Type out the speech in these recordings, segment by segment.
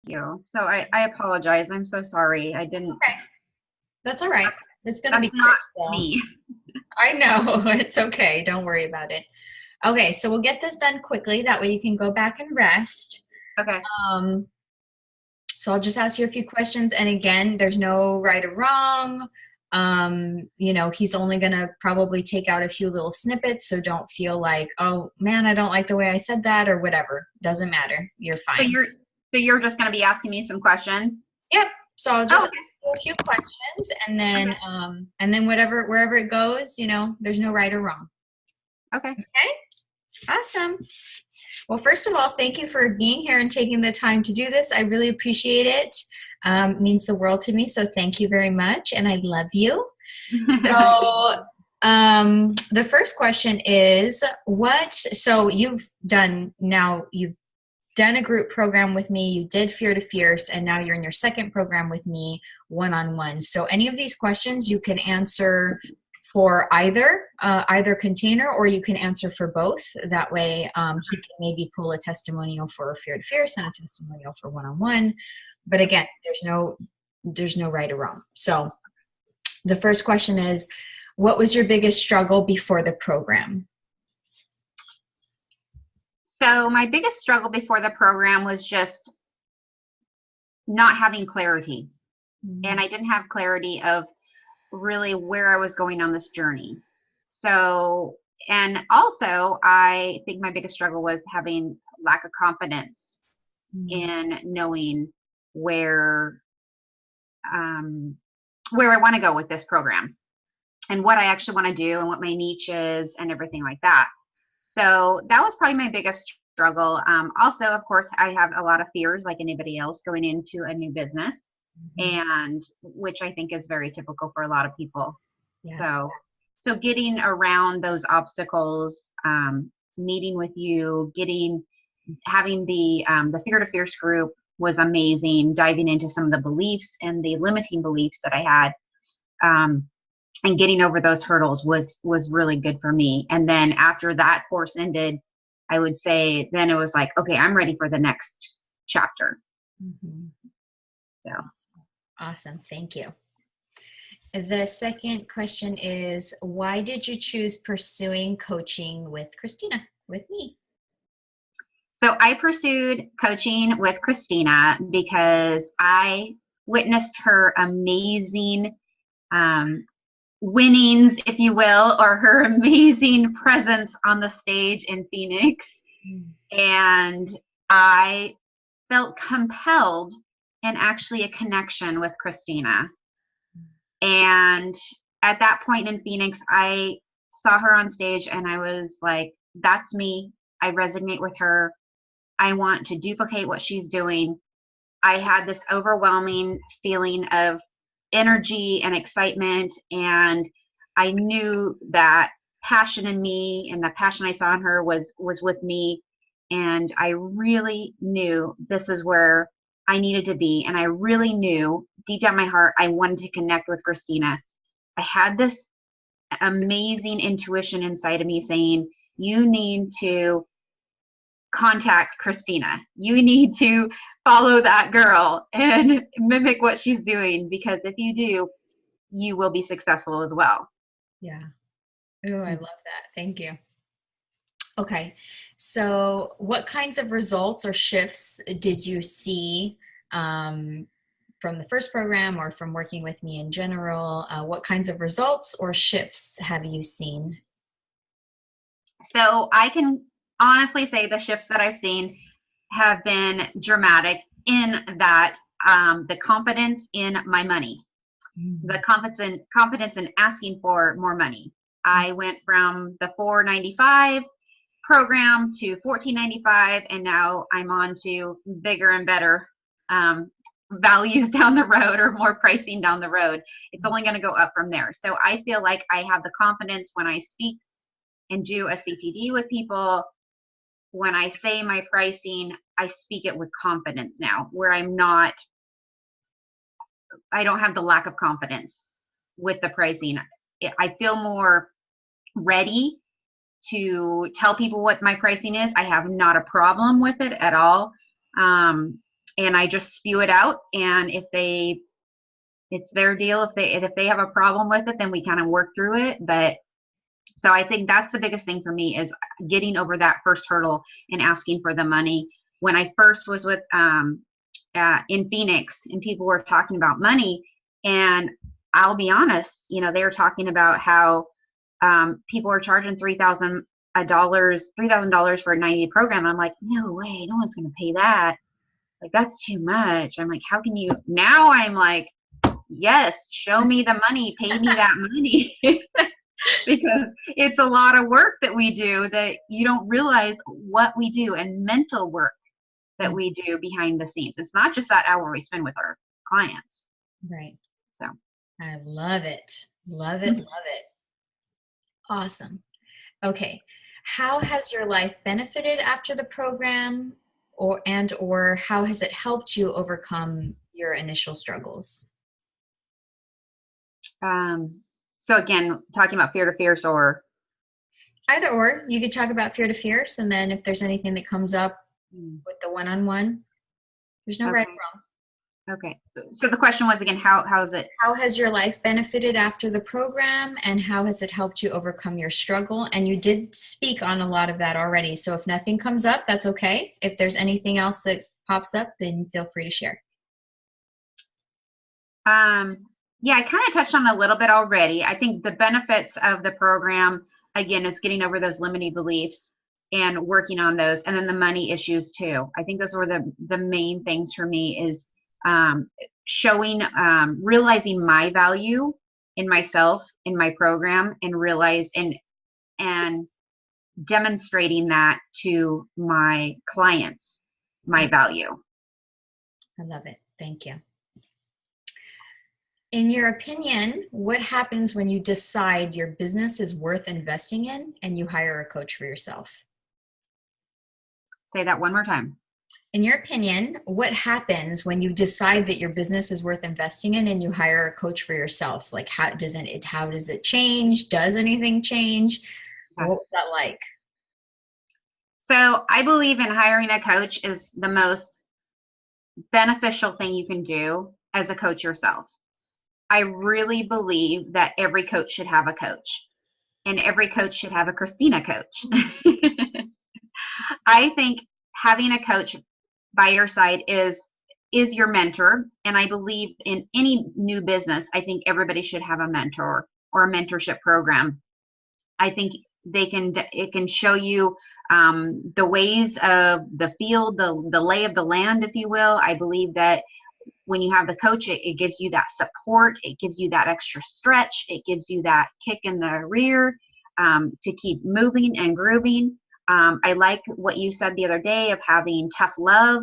you. So I apologize. I'm so sorry. I That's didn't, okay. That's all right. It's gonna be that's great. not So me. I know it's okay. Don't worry about it. Okay, so we'll get this done quickly. That way you can go back and rest. Okay. Um, so I'll just ask you a few questions. And again, there's no right or wrong. He's only gonna probably take out a few little snippets. So don't feel like, oh man, I don't like the way I said that or whatever. Doesn't matter. You're So fine. you're just going to be asking me some questions? Yep. So I'll just Oh, ask you a few questions okay. and then wherever it goes, there's no right or wrong. Okay. Okay? Awesome. Well, first of all, thank you for being here and taking the time to do this. I really appreciate it. It means the world to me. So thank you very much. And I love you. So the first question is you've done a group program with me, you did Fear to Fierce, and now you're in your second program with me one-on-one. So any of these questions you can answer for either container, or you can answer for both. That way he can maybe pull a testimonial for Fear to Fierce and a testimonial for one-on-one. But again, there's no right or wrong. So the first question is, what was your biggest struggle before the program? So my biggest struggle before the program was just not having clarity. And I didn't have clarity of really where I was going on this journey. So, and also I think my biggest struggle was having lack of confidence in knowing where where I want to go with this program and what I actually want to do and what my niche is and everything like that. So that was probably my biggest struggle. Also, of course, I have a lot of fears like anybody else going into a new business, and which I think is very typical for a lot of people. Yeah. So getting around those obstacles, meeting with you, having the Fear to Fierce group was amazing. Diving into some of the beliefs and the limiting beliefs that I had, and getting over those hurdles was really good for me. And then after that course ended, I would say then it was like, okay, I'm ready for the next chapter. So Awesome. Thank you. The second question is, why did you choose pursuing coaching with Christina, with me? So I pursued coaching with Christina because I witnessed her amazing winnings, if you will, or her amazing presence on the stage in Phoenix. And I felt compelled and actually a connection with Christina. And at that point in Phoenix, I saw her on stage and I was like, that's me. I resonate with her. I want to duplicate what she's doing. I had this overwhelming feeling of energy and excitement, and I knew that passion in me and the passion I saw in her was with me, and I really knew this is where I needed to be, and I really knew deep down my heart I wanted to connect with Christina. I had this amazing intuition inside of me saying, you need to contact Christina. You need to follow that girl and mimic what she's doing, because if you do, you will be successful as well. Yeah. Oh, I love that. Thank you. Okay. So what kinds of results or shifts did you see from the first program or from working with me in general? What kinds of results or shifts have you seen? So I can honestly say the shifts that I've seen have been dramatic in that the confidence in my money, the confidence in asking for more money. I went from the $4.95 program to $14.95, and now I'm on to bigger and better values down the road, or more pricing down the road. It's only going to go up from there. So I feel like I have the confidence when I speak and do a CTD with people. When I say my pricing, I speak it with confidence now, where I don't have the lack of confidence with the pricing. I feel more ready to tell people what my pricing is. I have not a problem with it at all. and I just spew it out. And it's their deal. If they have a problem with it, then we kind of work through it. But so I think that's the biggest thing for me is getting over that first hurdle and asking for the money. When I first was with in Phoenix, and people were talking about money, and I'll be honest, they were talking about how people are charging $3,000 for a 90-day program. I'm like, no way, no one's going to pay that. Like, that's too much. I'm like, how can you? Now I'm like, yes, show me the money, pay me that money. Because it's a lot of work that we do that you don't realize what we do, and mental work that we do behind the scenes. It's not just that hour we spend with our clients. Right. So I love it. Love it. Love it. Awesome. Okay. How has your life benefited after the program, or how has it helped you overcome your initial struggles? So again, talking about fear to fierce, or either or. You could talk about fear to fierce, and then if there's anything that comes up with the one-on-one, there's no right or wrong. Okay. So the question was again, how is it? How has your life benefited after the program, and how has it helped you overcome your struggle? And you did speak on a lot of that already. So if nothing comes up, that's okay. If there's anything else that pops up, then feel free to share. Yeah, I kind of touched on a little bit already. I think the benefits of the program, again, is getting over those limiting beliefs and working on those, and then the money issues too. I think those were the main things for me, is showing, realizing my value in myself, in my program, and demonstrating that to my clients, my value. I love it. Thank you. In your opinion, what happens when you decide your business is worth investing in and you hire a coach for yourself? Say that one more time. In your opinion, what happens when you decide that your business is worth investing in and you hire a coach for yourself? Like, how does it change? Does anything change? What was that like? So I believe in hiring a coach is the most beneficial thing you can do as a coach yourself. I really believe that every coach should have a coach, and every coach should have a Christina coach. I think having a coach by your side is your mentor, and I believe in any new business, I think everybody should have a mentor or a mentorship program. I think it can show you the ways of the field, the lay of the land, if you will. I believe that when you have the coach, it gives you that support, it gives you that extra stretch, it gives you that kick in the rear to keep moving and grooving. I like what you said the other day of having tough love.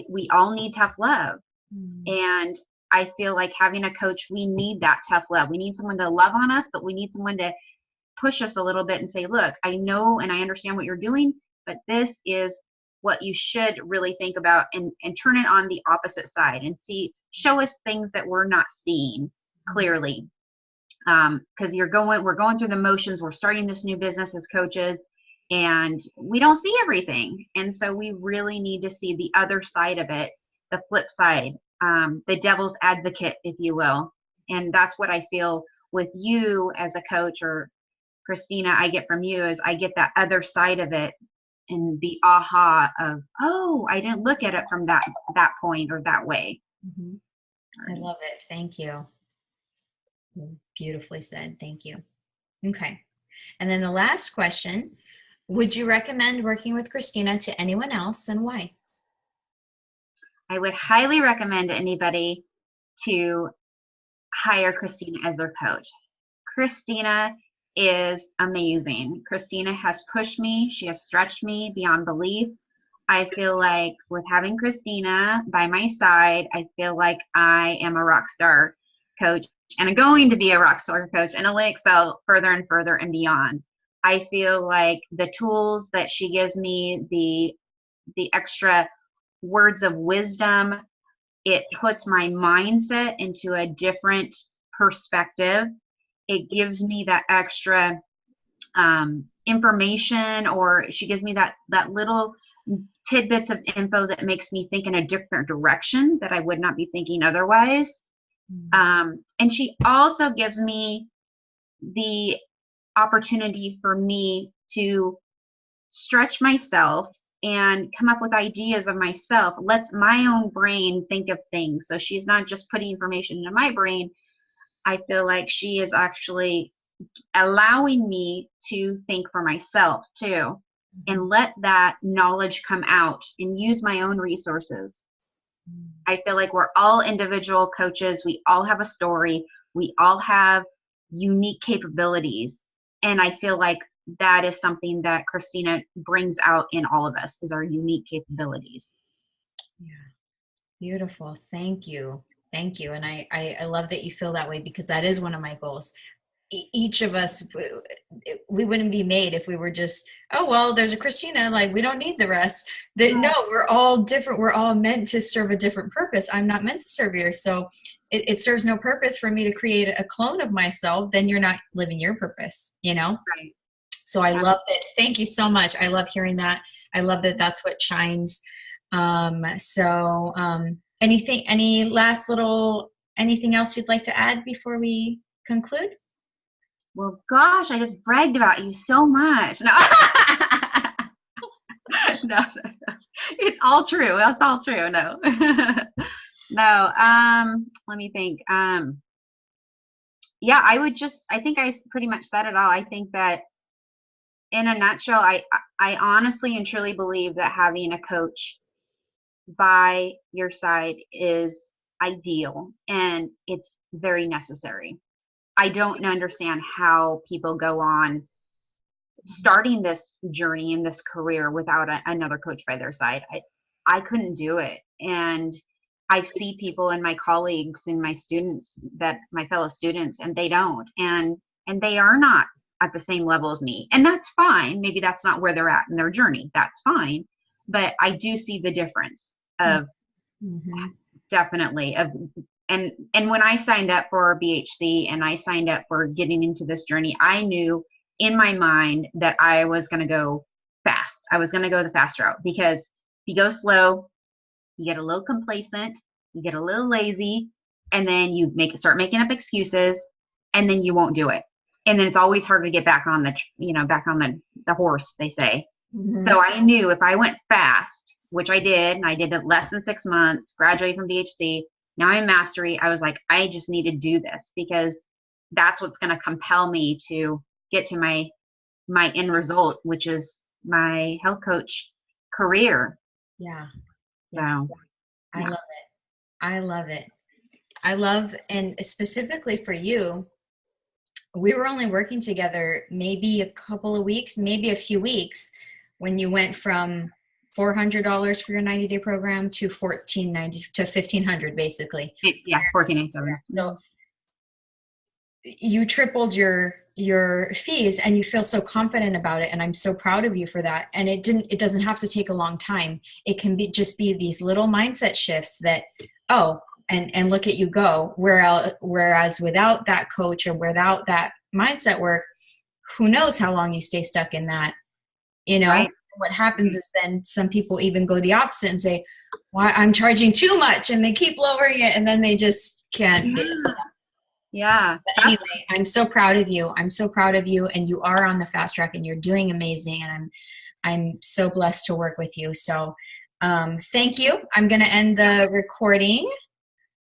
We all need tough love. And I feel like having a coach, we need that tough love. We need someone to love on us, but we need someone to push us a little bit and say, look, I know and I understand what you're doing, but this is what you should really think about, and turn it on the opposite side and show us things that we're not seeing clearly. Because we're going through the motions. We're starting this new business as coaches, and we don't see everything. And so we really need to see the other side of it, the flip side, the devil's advocate, if you will. And that's what I feel with you as a coach, or Christina, I get from you, is I get that other side of it, and the aha of, oh, I didn't look at it from that point or that way. Mm-hmm. I love it. Thank you. Beautifully said. Thank you. Okay. And then the last question, would you recommend working with Christina to anyone else, and why? I would highly recommend anybody to hire Christina as their coach. Christina is amazing. Christina has pushed me. She has stretched me beyond belief. I feel like with having Christina by my side, I feel like I am a rock star coach, and I'm going to be a rock star coach, and I'll excel further and further and beyond. I feel like the tools that she gives me, the extra words of wisdom, it puts my mindset into a different perspective. It gives me that extra information, or she gives me that little tidbits of info that makes me think in a different direction that I would not be thinking otherwise. And she also gives me the opportunity for me to stretch myself and come up with ideas of myself, lets my own brain think of things. So she's not just putting information into my brain. I feel like she is actually allowing me to think for myself too, and let that knowledge come out and use my own resources. I feel like we're all individual coaches. We all have a story. We all have unique capabilities. And I feel like that is something that Christina brings out in all of us, is our unique capabilities. Yeah. Beautiful. Thank you. Thank you. And I love that you feel that way, because that is one of my goals. Each of us, we wouldn't be made if we were just, oh, well, there's a Christina, like we don't need the rest. That no, we're all different. We're all meant to serve a different purpose. I'm not meant to serve yours. So it serves no purpose for me to create a clone of myself. Then you're not living your purpose, you know? Right. So I love it. Thank you so much. I love hearing that. I love that that's what shines. Anything else you'd like to add before we conclude? Well, gosh, I just bragged about you so much. No, no, it's all true. That's all true. No, no. Let me think. Yeah, I think I pretty much said it all. I think that in a nutshell, I honestly and truly believe that having a coach by your side is ideal, and it's very necessary. I don't understand how people go on starting this journey in this career without another coach by their side. I couldn't do it. And I see people and my colleagues and my students, that my fellow students, and they don't. And they are not at the same level as me. And that's fine. Maybe that's not where they're at in their journey. That's fine. But I do see the difference of definitely of and when I signed up for BHC and I signed up for getting into this journey, I knew in my mind that I was going to go fast. I was going to go the fast route, because if you go slow, you get a little complacent, you get a little lazy, and then you start making up excuses, and then you won't do it. And then it's always hard to get back on the horse, they say. So I knew if I went fast, which I did, and I did it less than 6 months, graduated from BHC, now I'm mastery. I was like, I just need to do this, because that's what's going to compel me to get to my end result, which is my health coach career. Yeah. So I love it. I love it. I love, and specifically for you, we were only working together maybe a couple of weeks, maybe a few weeks, when you went from $400 for your 90-day program to $1,490 to $1,500 basically. Yeah, $1,487. So you tripled your fees, and you feel so confident about it, and I'm so proud of you for that. And it doesn't have to take a long time. It can just be these little mindset shifts that, and look at you go. Whereas without that coach or without that mindset work, who knows how long you stay stuck in that, you know? Right. What happens is then some people even go the opposite and say, why I'm charging too much, and they keep lowering it, and then they just can't. Yeah. But anyway, I'm so proud of you. I'm so proud of you, and you are on the fast track, and you're doing amazing, and I'm so blessed to work with you. So thank you. I'm going to end the recording.